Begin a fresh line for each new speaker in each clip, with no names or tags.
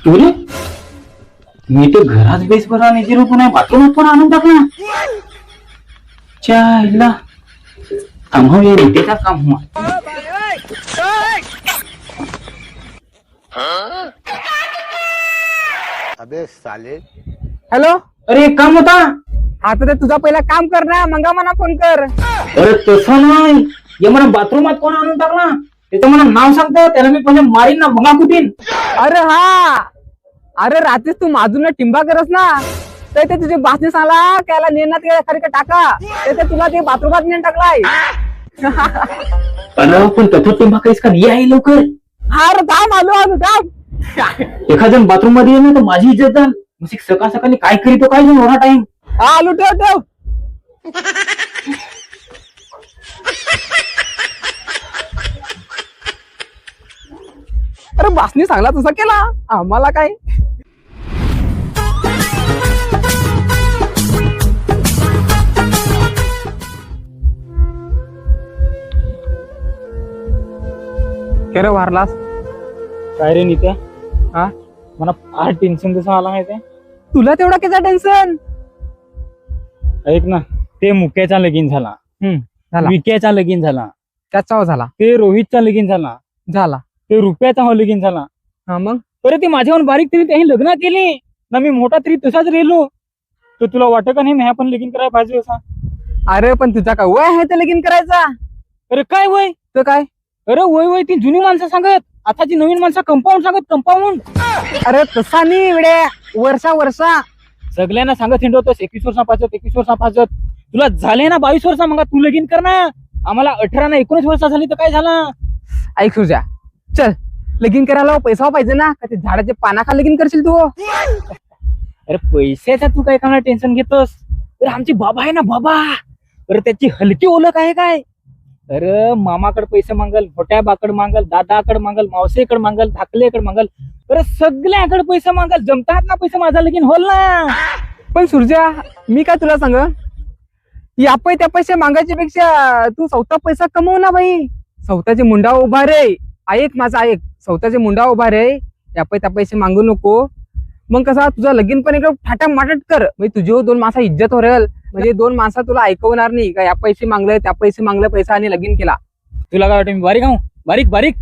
अरे मी तर घरात बेस बरा नाही गेलो पण बाथरूमात पण आणून टाकला. चायला थांबव ये रितेचा काम हुआ.
अबे साले.
हॅलो.
अरे एक काम होता.
आता ते तुझा पहिला काम कर ना, मंगा मला फोन कर.
अरे तसं नाही, ये मला बाथरूमात कोण आणून टाकला त्याचं मला नाव सांगतो, त्याला मी पहिले मारीन ना भंगा कुटीन.
अरे हा, अरे रात्रीच तू माझून टिंबा करस ना, तर ते तुझे बासने सांगला त्याला नेण्यात खाली का टाका, ते तुला ते बाथरूमात नेऊन टाकलाय.
अरे पण तथं टिंबा काहीच का नाही आहे लवकर.
हा रे थांब, आलो आलो थांब.
एखाद्या बाथरूम मध्ये येईल ना तर माझी इज्जत जाल. सकाळ सकाळी काय करीतो काय नाही एवढा टाइम.
हा आलो, ठेव ठेव. अरे बासनी सांगला तुझा केला, आम्हाला काय. केरे वारलास
काय रे नित्या,
हा
मला फार टेन्शन कसं आला माहितीये.
तुला तेवढा किती टेन्शन.
ऐक ना, ते मुक्याचा लगीन झाला,
झाला
विक्याचा लगीन झाला,
त्याचा झाला
ते रोहितचा लगीन झाला,
झाला
ते रुपयाचा लगीन झाला.
हा मग
अरे ती माझ्याहून बारीक तरी त्यांनी लग्न केली ना, मी मोठा तरी तसाच राहिलो. तर तुला वाटत का नाही मी पण लगीन करायला पाहिजे असा.
अरे पण तुझा काय वय आहे ते लगीन करायचा.
अरे काय वय,
तर काय.
अरे वय वय ती जुनी माणसं सांगत, आताची नवीन माणसं कंपाऊंड सांगत, कंपाऊंड.
अरे तसा नाही इकडे वर्षा
सगळ्यांना सांगत हिंडवतोस 21 वर्षापासून 21 वर्षापासून. तुला झाले ना 22 वर्ष, मग तू लगीन कर ना. आम्हाला 18 ना 19 वर्ष झाली तर काय झालं.
ऐक सुजा, चल लगीन करायला पैसा पाहिजे ना, का ते झाडाच्या पानाखा लगीन करशील तू.
अरे पैशाचा तू काय करणार टेन्शन घेतोस. अरे आमची बाबा आहे ना बाबा, अरे त्याची हलकी ओळख आहे काय. अरे मामाकडे पैसे मागल, मोठ्या बाकड मागल, दादाकडे मागल, मावसेकडे मागल, धाकलेकडे मागल, अरे सगळ्याकडे पैसे मागल. जमतात ना पैसे, माझा लगीन होल ना.
पण सुरजा मी काय तुला सांग, या त्या पैसे मागायच्या पेक्षा तू स्वतः पैसा कमव ना बाई. स्वतःचे मुंडा उभा रे, ऐक माझा ऐक, स्वतःचे मुंडा उभा रे, या त्या पैसे मागू नको. मग कसा तुझा लगीन पण एकदम फाटा माटट कर, म्हणजे तुझी 2 माणसा इज्जत होईल. म्हणजे 2 माणसा तुला ऐकवणार नाही का या पैसे मागले त्या पैसे मागले, पैसा आणि लगीन केला.
तुला काय वाटतं मी बारीक आहो, बारीक बारीक.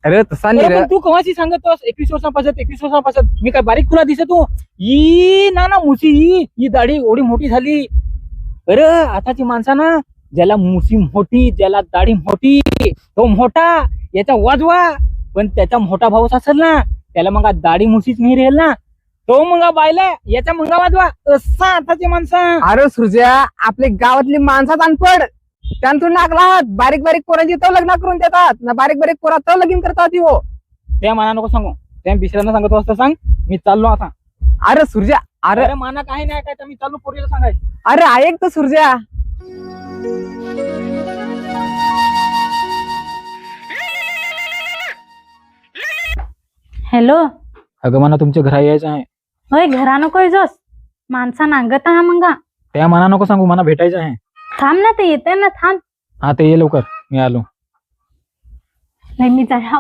अरे तसा नाही रे.
तू कवाची सांगतोस 21 वर्षापासून 21 वर्षापासून, मी काय बारीक तुला दिसत तू. ई ना मुसी ही दाढी एवढी मोठी झाली. अरे आताची माणसा ना, ज्याला मुसी मोठी, ज्याला दाढी मोठी तो मोठा, याचा वाजवा. पण त्याचा मोठा भाऊस असेल ना, त्याला मग दाढी मुसीच नाही राहील ना, तो मंगा बायला याचा मंगा वाजवा. असा आताची माणसं.
अरे सुरजा, आपली गावातली माणसात अनपड, त्यांतून नाकला बारीक बारीक पोरांची तो लग्न करून देतात ना, बारीक बारीक पोरा तो लगीन करतात. हो
त्या मना नको सांगू, त्या बिसऱ्यांना सांगतो असतं सांग. मी चाललो आता.
अरे सुरजा, अरे
अरे माना काही नाही काय, तर मी चाललो पोरीला सांगाय.
अरे ऐक तर सुरजा.
हॅलो.
अगं मना तुमच्या घरा यायचं आहे.
होय घरा नको जोस, माणसा नांगत हा मंगा.
त्या मना नको सांगू, मला भेटायचं आहे.
थांब ना, ते येते ना, थांब.
हा ते ये लवकर, मी आलो.
नाही मी जा.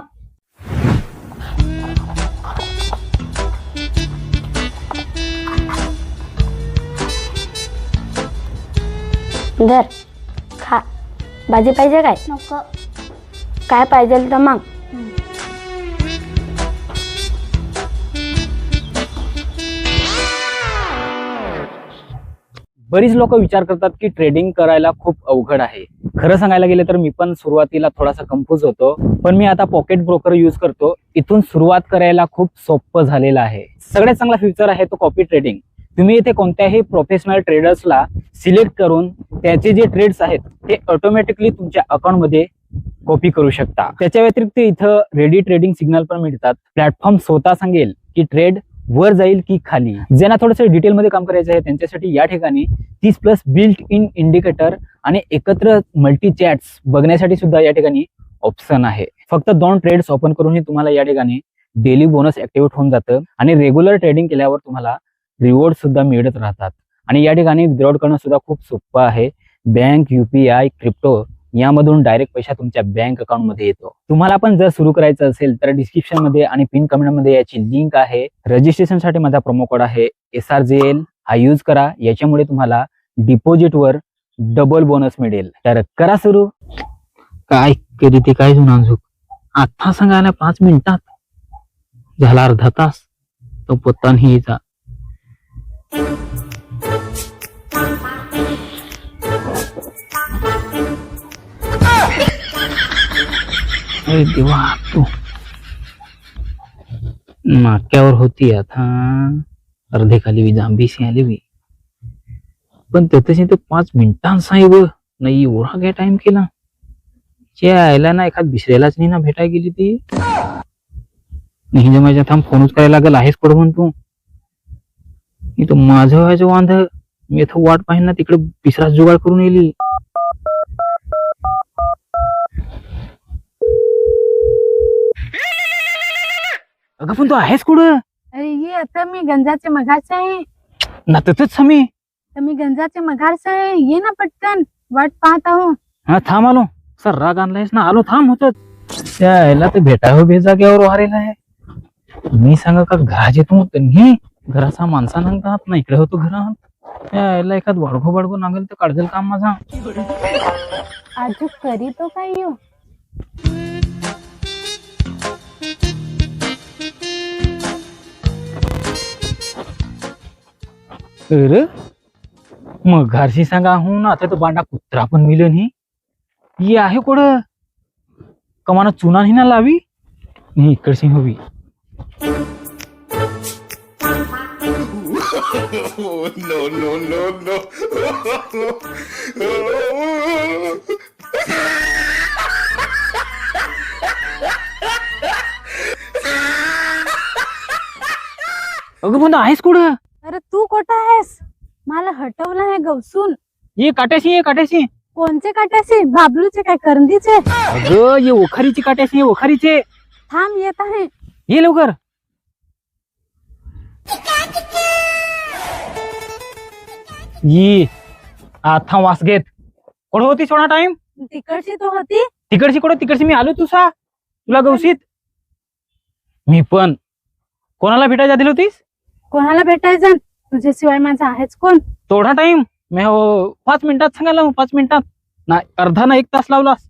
धर खा. भाजी पाहिजे काय. नको. काय पाहिजे तर मग.
बरीच लोक विचार करतात की ट्रेडिंग करायला खूप अवघड आहे. खरं सांगायला गेलं तर मी पण सुरुवातीला थोडासा कन्फ्यूज होतो, पण मी आता पॉकेट ब्रोकर यूज करतो. इथून सुरुवात करायला खूप सोपं झालेलं आहे. सगळ्यात चांगला फ्युचर आहे तो कॉपी ट्रेडिंग. तुम्ही इथे कोणत्याही प्रोफेशनल ट्रेडर्सला सिलेक्ट करून त्याचे जे ट्रेड्स आहेत ते ऑटोमॅटिकली तुमच्या अकाउंटमध्ये कॉपी करू शकता. त्याच्या व्यतिरिक्त इथं रेडी ट्रेडिंग सिग्नल पण मिळतात. प्लॅटफॉर्म स्वतः सांगेल की ट्रेड वर जाईल की खाली. ज्यांना थोडंसं डिटेलमध्ये काम करायचं आहे त्यांच्यासाठी या ठिकाणी 30+ बिल्ट इन इंडिकेटर आणि एकत्र मल्टी चॅट्स बघण्यासाठी सुद्धा या ठिकाणी ऑप्शन आहे. फक्त 2 ट्रेड्स ओपन करूनही तुम्हाला या ठिकाणी डेली बोनस ऍक्टिव्हेट होऊन जातं आणि रेग्युलर ट्रेडिंग केल्यावर तुम्हाला रिवॉर्ड सुद्धा मिळत राहतात. आणि या ठिकाणी विथड्रॉ करणं सुद्धा खूप सोपं आहे. बँक, UPI, क्रिप्टो यामधून डायरेक्ट पैसा तुमच्या बँक अकाउंट मध्ये येतो. तुम्हाला पण जर सुरू करायचं असेल तर डिस्क्रिप्शन मध्ये आणि पिन कमेंट मध्ये याची लिंक आहे. रजिस्ट्रेशन साठी माझा प्रोमो कोड आहे SRJL. हा यूज करा. याच्यामुळे तुम्हाला डिपॉझिट वर डबल बोनस मिळेल. तर करा सुरू. काय कधी ते काय जुनाजूक आता सांगायला 5 मिनिटात झाला अर्धा तास तो पत्ता नाही यायचा. अरे देवा तू नाक्यावर होती आता अर्धे खाली बी जांबीशी आली बी पण त्यातशी तर 5 मिनिटांत साहेब नाही एवढा काय टाइम केला. यायला ना एखाद बिसरेलाच नाही ना भेटाय गेली ती नाही माझ्या थांब फोनच करायला लागल आहेस कोण म्हणतो मी तो माझं व्हायचं वांध मी इथं वाट पाहिन ना तिकडे बिसराच जुगाड करून येली. अगं पण तू आहेस कुठं?
अरे ये आता मी गंजाचे मघारचे आहे.
ना तसंच समी.
तर मी गंजाचे मघारचे आहे. ये ना पटकन वाट पाहत आहो.
हा थांब आलो. सर राग आणलायस ना आलो थांब होत त्याला ते भेटावं बे जागेवर वारेला आहे. मी सांगा का घराचे तू नाही घराचा माणसा सांगतात ना इकडे होतो घरात त्याला एखाद वाडगो नागेल तर काढजेल काम माझा.
आजू करी तो काय येऊ.
अरे मग घरशी सांगा हो ना आता तो बांडा कुत्रा पण मिळेल नाही. ही आहे कोड कमाना चुना नाही ना लावी नाही इकडशी हवी.
No, no, no, no.
अगं पण आहेस कुठं?
अरे तू कोठं आहेस. मला हटवलं आहे गवसून.
ये काट्याशी
कोणचे काट्याचे बाबलूचे काय करंदीचे.
अगं ये ओखारीची काट्याशी ओखारीचे.
थांब येत आहे.
ये लवकर. ये आता वास घेत कोण होती सोडा टाइम
तिकडची तो होती.
तिकडची मी आलो तुसा तुला गवशीत. मी पण कोणाला भेटायला दिली होतीस?
कोणाला भेटायचं तुझ्याशिवाय माझा आहेच कोण.
थोडा टाइम मी 5 मिनिटात सांगायला 5 मिनिटात नाही अर्धा ना 1 तास लावलास.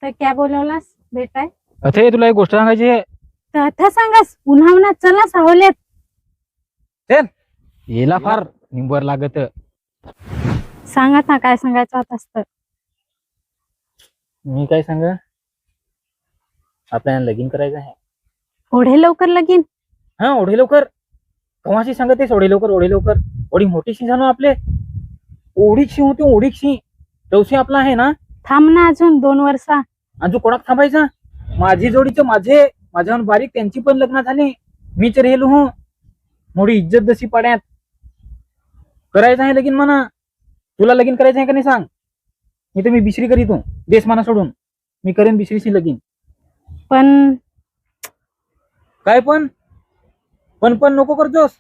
तर क्या बोलवलास भेटाय.
अथे तुला एक गोष्ट सांगायची आहे.
तर आता सांगास उन्हा चला सावलेत.
चल येला फार निंबर लागत.
सांगा ना काय सांगायचं होत असतं.
मी काय सांग आपल्याला लगीन करायचं आहे.
ओढे लवकर लगीन.
हा ओढे लवकर कमाशी सांगतेस ओढे लवकर ओढी मोठीशी झालो आपले ओढीशी होती ओढीशी तवशी आपला आहे ना.
थांब ना अजून 2 वर्ष.
अजून कोणाक थांबायचा. माझी जोडीचं माझ्याहून बारीक त्यांची पण लग्न झाली. मीच राहिलो हो मोठी इज्जत जशी पाड्यात करायचं आहे लगीन म्हणा. तुला लगीन करायचं आहे का नाही सांग. मी तर मी बिसरी करीतो देश माना सोडून मी करेन बिसरीशी लगीन.
पण
काय पण नको करतोस.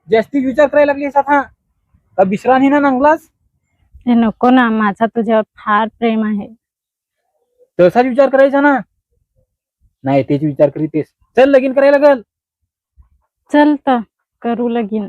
जास्तीच विचार करायला लागलीस आता का बिसरा नाही ना नांगलास.
हे नको ना माझा तुझ्यावर फार प्रेम आहे.
तसाच विचार करायचा ना. नाही तेच विचार करीतेस. चल लगीन करायला लागल.
चल तर करू लगीन.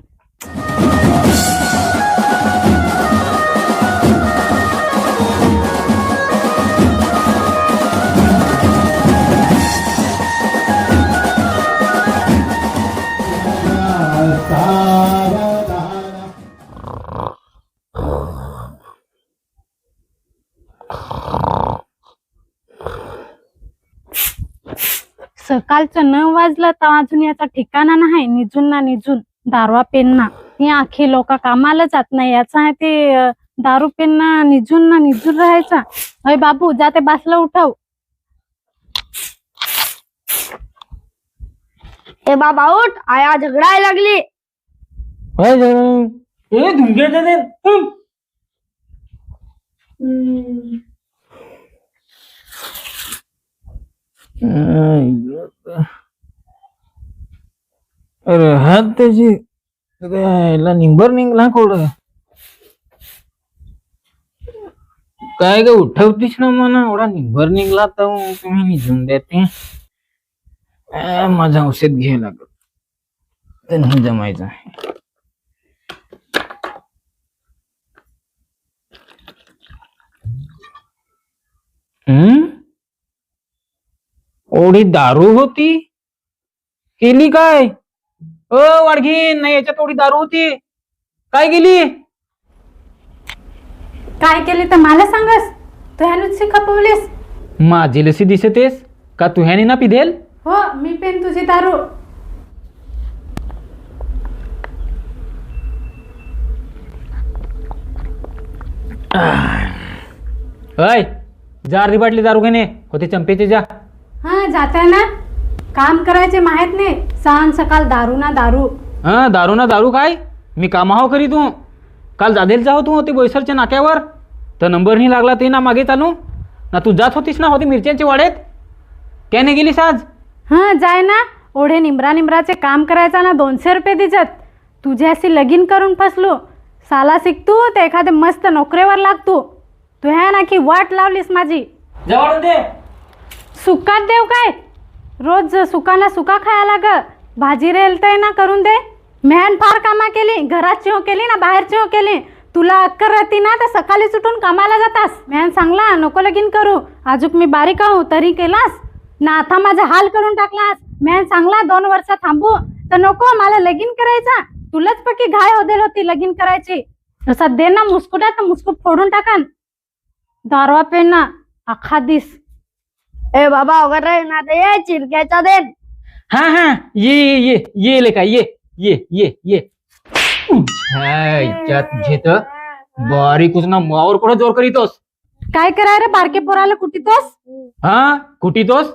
सकाळचं 9 वाजलं तर अजून याचा ठिकाणा नाही. निजून दारवा पेन ना. हे आखी लोक कामाला जात नाही याचा आहे ते दारू पेन ना निजून राहायचा. अय बाबू जाते बासला उठव.
ए बाबा उठ आया झगडायला लागली.
अरे हात त्याची निंबर निघला कोड काय ग उठवतीस ना म्हणा एवढा निभर निघला तर तुम्ही निघून देते माझं औषध घ्यायला लागत ते नाही जमायचं आहे. ओढी दारू होती केली काय वाडघीन नाही याच्यात थोडी दारू होती काय केली
काय केले तर मला सांगस तू ह्यानच खपवलीस.
माझी लसी दिसतेस का तू ह्याने ना पिधेल
हो मी पेन तुझी दारू.
अय जा अर्धी बाटली दारू घेणे होते चंपेचे जा.
हा जाते ना काम करायचे माहित नाही सांग सकाळ दारू ना दारू.
हा दारू ना दारू काय मी कामाहो करी तू काल जाधेल जाहो तू होते बोईसरच्या नाक्यावर तर नंबर नाही लागला ते ना मागे चालू ना तू जात होतीस ना होते मिरच्यांच्या वाड्यात त्याने गेलीस आज.
हा जाय ना ओढे निमराचे काम करायचा ना 200 रुपये दिसत तुझ्याशी लगीन करून फसलो साला शिकतू ते एखादे मस्त नोकरीवर लागतो तू ह्या ना की वाट लावलीस माझी.
जवळ दे
सुकात देव काय रोज सुकाना सुका खायला ग भाजी रेलतय ना करून दे. मेहन फार कामा केली घराची हो केली ना बाहेरची हो केली तुला अक्कर राहती ना तर सकाळी सुटून कामाला जातास. मेहन सांगला नको लगीन करू अजूक मी बारीक आहो तरी केलास ना आता माझा हाल करून टाकलास. मेहन सांगला 2 वर्ष थांबू तर नको मला लगीन करायचा तुलाच पक्की घाय होदेल होती लगीन करायची. तसा दे ना मुस्कुटा तर मुस्कुट फोडून टाकान दारवा पेन ना अख्खा दिस.
ए बाबा वगैरे ना ते ये चिरक्याचा दे.
हा हा ये ले काय ये घेत बारीक ना मावर कुठं जोर करीतोस
काय कराय रे बारके पोराला कुठीतोस.
हा कुठीतोस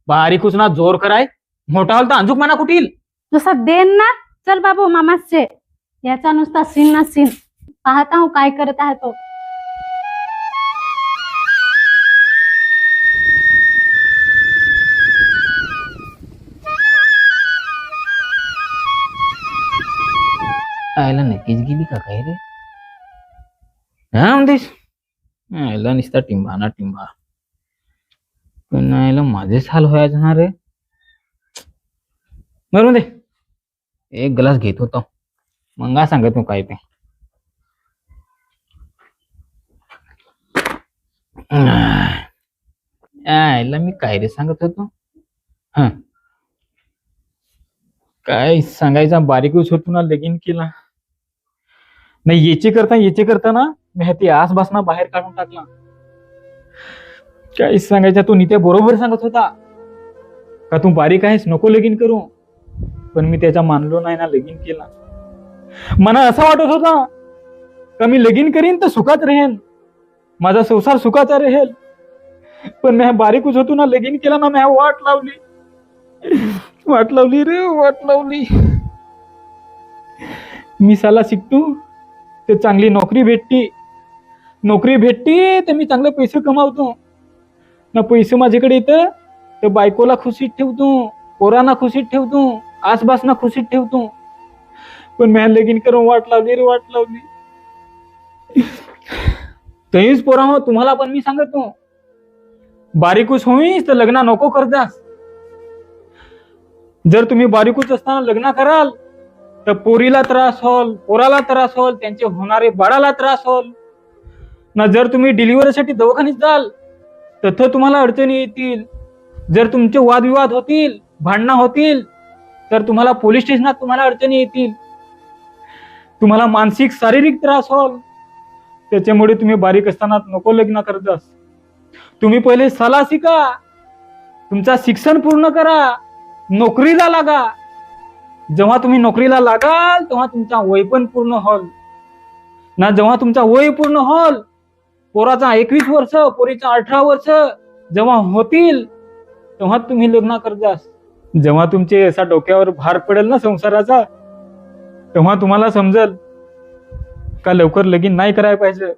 बारीक ना जोर कराय मोठा हल तर अंजुक माना कुठील
तुसा देन ना चल बाबू मामाचे याचा नुसता सीन ना सीन पाहता हूँ काय करत आहे तो.
आयला नक्कीच गेली का काय रे हा म्हणतेस आयला निसता टिंबा ना टिंबा पण आयला माझेच हाल व्हायचं ना रे. बरोबर दे एक ग्लास घेत होतो मंगा सांगत तू काय ते आयला मी काय रे सांगत होतो हा काय सांगायचा बारीकच होतो ना लगीन केला नाही याचे करता ना मी ती आसपासना बाहेर काढून टाकला. काय सांगायचा तू नित्या बरोबर सांगत होता का तू बारीक आहेस नको लगीन करू पण मी त्याचा मानलो नाही ना लगीन केला. मला असं वाटत होता का मी लगीन करीन तर सुखात राहीन माझा संसार सुखाचा राहील पण मी बारीकच होतो ना लगीन केला ना मी वाट लावली रे वाट लावली. मी साला शिकतो ते चांगली नोकरी भेटती तर मी चांगले पैसे कमावतो ना पैसे माझ्याकडे येतं तर बायकोला खुशीत ठेवतो पोरांना खुशीत ठेवतो आसपासना खुशीत ठेवतो पण मी लगीन करून वाट लावली तरीच पोरा हो तुम्हाला पण मी सांगतो बारीकूच होईस तर लग्न नको करतास. जर तुम्ही बारीकूच असताना लग्न कराल तर पोरीला त्रास होल पोराला त्रास होल त्यांचे होणारे बाळाला त्रास होल ना. जर तुम्ही डिलिव्हरीसाठी दवाखान्यात जाल तर तुम्हाला अडचणी येतील. जर तुमचे वादविवाद होतील भांडणं होतील तर तुम्हाला पोलीस स्टेशनात तुम्हाला अडचणी येतील. तुम्हाला मानसिक शारीरिक त्रास होल त्याच्यामुळे तुम्ही बारीक असताना नको लग्न करतास. तुम्ही पहिले सला शिका तुमचा शिक्षण पूर्ण करा नोकरीला लागा. जेव्हा तुम्ही नोकरीला लागाल तेव्हा तुमचा वय पण पूर्ण होल ना. जेव्हा तुमचा वय पूर्ण होल पोराचा 21 वर्ष पोरीचा 18 वर्ष जेव्हा होतील तेव्हा तुम्ही लग्न करतास. जेव्हा तुमचे असा डोक्यावर भार पडेल ना संसाराचा तेव्हा तुम्हाला समजेल का लवकर लगीन नाही करायला पाहिजे.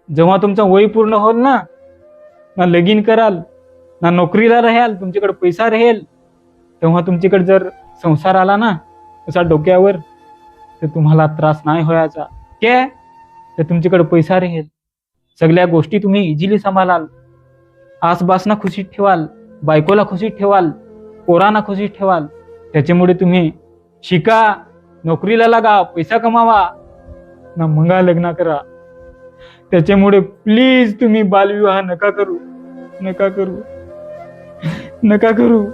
जेव्हा तुमचा वय पूर्ण होल ना लगीन कराल ना नोकरीला राहाल तुमच्याकडे पैसा राहील तेव्हा तुमच्याकडे जर संसार आला ना असा डोक्यावर तर तुम्हाला त्रास नाही व्हायचा. काय तर तुमच्याकडे पैसा राहील सगळ्या गोष्टी तुम्ही इझिली सांभाळाल, आसपासना खुशीत ठेवाल, बायकोला खुशीत ठेवाल, पोरांना खुशीत ठेवाल. त्याच्यामुळे तुम्ही शिका, नोकरीला लागा, पैसा कमावा ना मंगा लग्न करा. त्याच्यामुळे प्लीज तुम्ही बालविवाह नका करू, नका करू, नका करू.